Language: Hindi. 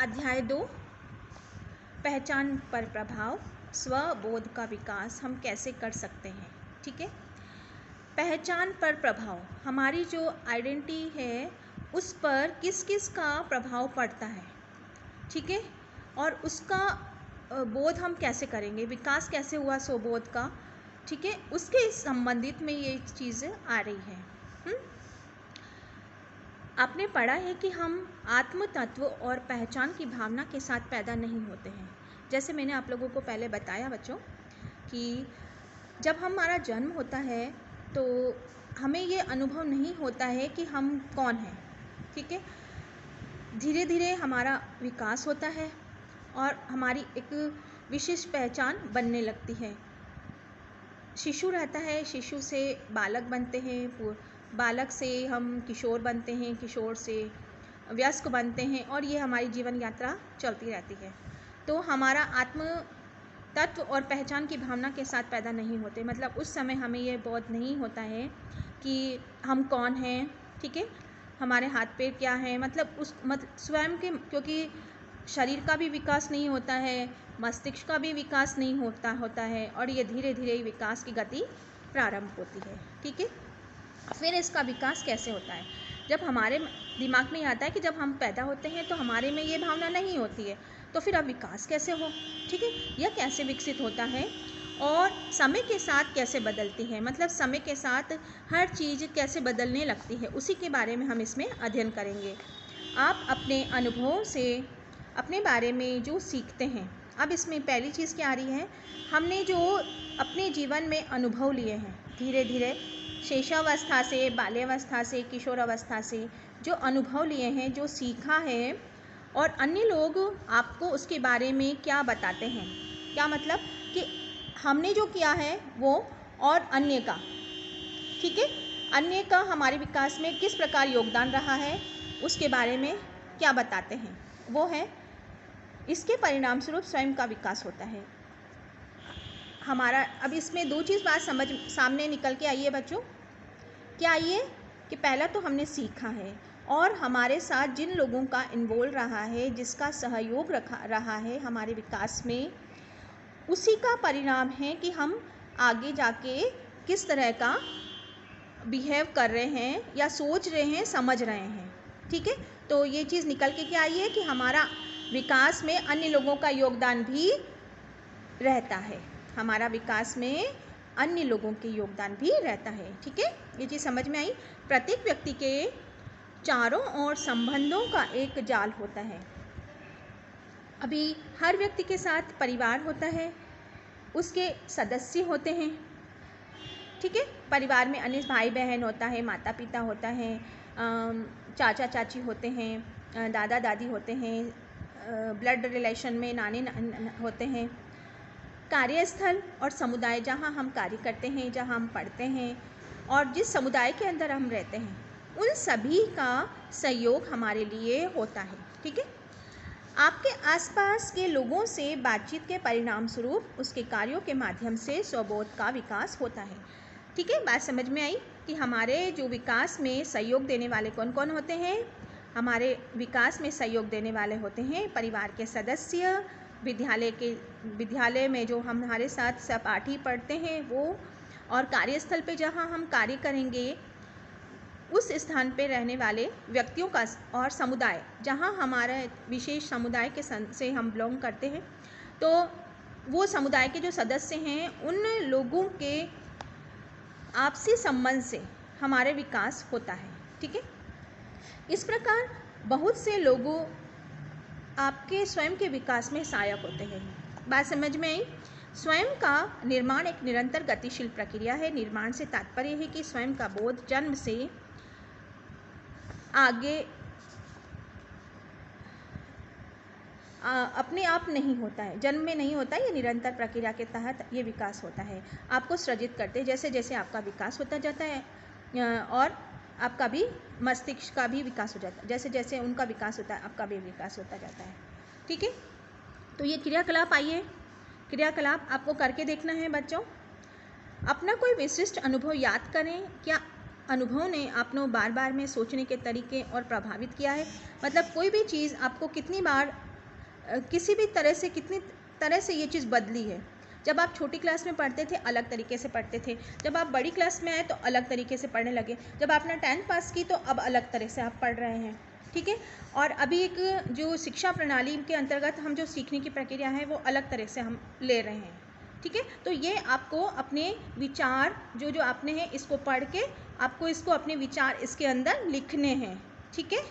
अध्याय 2 पहचान पर प्रभाव, स्वबोध का विकास हम कैसे कर सकते हैं। ठीक है, पहचान पर प्रभाव, हमारी जो आइडेंटिटी है उस पर किस किस का प्रभाव पड़ता है। ठीक है, और उसका बोध हम कैसे करेंगे, विकास कैसे हुआ स्वबोध का। ठीक है, उसके संबंधित में ये चीज़ आ रही है। आपने पढ़ा है कि हम आत्म तत्व और पहचान की भावना के साथ पैदा नहीं होते हैं। जैसे मैंने आप लोगों को पहले बताया बच्चों कि जब हमारा जन्म होता है तो हमें ये अनुभव नहीं होता है कि हम कौन हैं। ठीक है, धीरे धीरे हमारा विकास होता है और हमारी एक विशेष पहचान बनने लगती है। शिशु रहता है, शिशु से बालक बनते हैं, बालक से हम किशोर बनते हैं, किशोर से वयस्क बनते हैं और ये हमारी जीवन यात्रा चलती रहती है। तो हमारा आत्म तत्व और पहचान की भावना के साथ पैदा नहीं होते, मतलब उस समय हमें ये बोध नहीं होता है कि हम कौन हैं। ठीक है, हमारे हाथ पैर क्या हैं, मतलब स्वयं के, क्योंकि शरीर का भी विकास नहीं होता है, मस्तिष्क का भी विकास नहीं होता है और ये धीरे धीरे विकास की गति प्रारंभ होती है। ठीक है, फिर इसका विकास कैसे होता है, जब हमारे दिमाग में आता है कि जब हम पैदा होते हैं तो हमारे में ये भावना नहीं होती है, तो फिर अब विकास कैसे हो। ठीक है, यह कैसे विकसित होता है और समय के साथ कैसे बदलती है, मतलब समय के साथ हर चीज़ कैसे बदलने लगती है, उसी के बारे में हम इसमें अध्ययन करेंगे। आप अपने अनुभवों से अपने बारे में जो सीखते हैं, अब इसमें पहली चीज़ क्या आ रही है, हमने जो अपने जीवन में अनुभव लिए हैं, धीरे धीरे शेषावस्था से, बाल्यावस्था से, किशोरावस्था से जो अनुभव लिए हैं, जो सीखा है, और अन्य लोग आपको उसके बारे में क्या बताते हैं, क्या मतलब कि हमने जो किया है वो और अन्य का। ठीक है, अन्य का हमारे विकास में किस प्रकार योगदान रहा है उसके बारे में क्या बताते हैं, वो है इसके परिणाम स्वरूप स्वयं का विकास होता है हमारा। अब इसमें दो चीज़ बात सामने निकल के आई है बच्चों। क्या आई है कि पहला तो हमने सीखा है और हमारे साथ जिन लोगों का इन्वॉल्व रहा है, जिसका सहयोग रहा है हमारे विकास में, उसी का परिणाम है कि हम आगे जाके किस तरह का बिहेव कर रहे हैं या सोच रहे हैं, समझ रहे हैं। ठीक है, तो ये चीज़ निकल के क्या आई है कि हमारा विकास में अन्य लोगों का योगदान भी रहता है, हमारा विकास में अन्य लोगों के योगदान भी रहता है। ठीक है, ये चीज़ समझ में आई। प्रत्येक व्यक्ति के चारों ओर संबंधों का एक जाल होता है। अभी हर व्यक्ति के साथ परिवार होता है, उसके सदस्य होते हैं। ठीक है, परिवार में अन्य भाई बहन होता है, माता पिता होता है, चाचा चाची होते हैं, दादा दादी होते हैं, ब्लड रिलेशन में नाने होते हैं। कार्यस्थल और समुदाय, जहाँ हम कार्य करते हैं, जहाँ हम पढ़ते हैं और जिस समुदाय के अंदर हम रहते हैं, उन सभी का सहयोग हमारे लिए होता है। ठीक है, आपके आसपास के लोगों से बातचीत के परिणाम स्वरूप उसके कार्यों के माध्यम से स्वबोध का विकास होता है। ठीक है, बात समझ में आई कि हमारे जो विकास में सहयोग देने वाले कौन कौन होते हैं। हमारे विकास में सहयोग देने वाले होते हैं परिवार के सदस्य, विद्यालय में जो हमारे साथ सहपाठी पढ़ते हैं वो, और कार्यस्थल पे जहाँ हम कार्य करेंगे उस स्थान पे रहने वाले व्यक्तियों का, और समुदाय जहाँ हमारा विशेष समुदाय के से हम बिलोंग करते हैं, तो वो समुदाय के जो सदस्य हैं उन लोगों के आपसी संबंध से हमारे विकास होता है। ठीक है, इस प्रकार बहुत से लोगों आपके स्वयं के विकास में सहायक होते हैं। बात समझ में आई। स्वयं का निर्माण एक निरंतर गतिशील प्रक्रिया है। निर्माण से तात्पर्य है कि स्वयं का बोध जन्म से आगे अपने आप नहीं होता है, जन्म में नहीं होता है, ये निरंतर प्रक्रिया के तहत ये विकास होता है। आपको सृजित करते जैसे जैसे आपका विकास होता जाता है और आपका भी मस्तिष्क का भी विकास हो जाता है, जैसे जैसे उनका विकास होता है आपका भी विकास होता जाता है। ठीक है, तो ये क्रियाकलाप, आइए क्रियाकलाप आपको करके देखना है बच्चों। अपना कोई विशिष्ट अनुभव याद करें। क्या अनुभव ने आपको बार बार में सोचने के तरीके और प्रभावित किया है, मतलब कोई भी चीज़ आपको कितनी बार किसी भी तरह से, कितनी तरह से ये चीज़ बदली है। जब आप छोटी क्लास में पढ़ते थे अलग तरीके से पढ़ते थे, जब आप बड़ी क्लास में आए तो अलग तरीके से पढ़ने लगे, जब आपने 10th पास की तो अब अलग तरह से आप पढ़ रहे हैं, ठीक है। और अभी एक जो शिक्षा प्रणाली के अंतर्गत हम जो सीखने की प्रक्रिया है वो अलग तरह से हम ले रहे हैं, ठीक है। तो ये आपको अपने विचार जो आपने हैं इसको पढ़ के आपको इसको अपने विचार इसके अंदर लिखने हैं, ठीक है।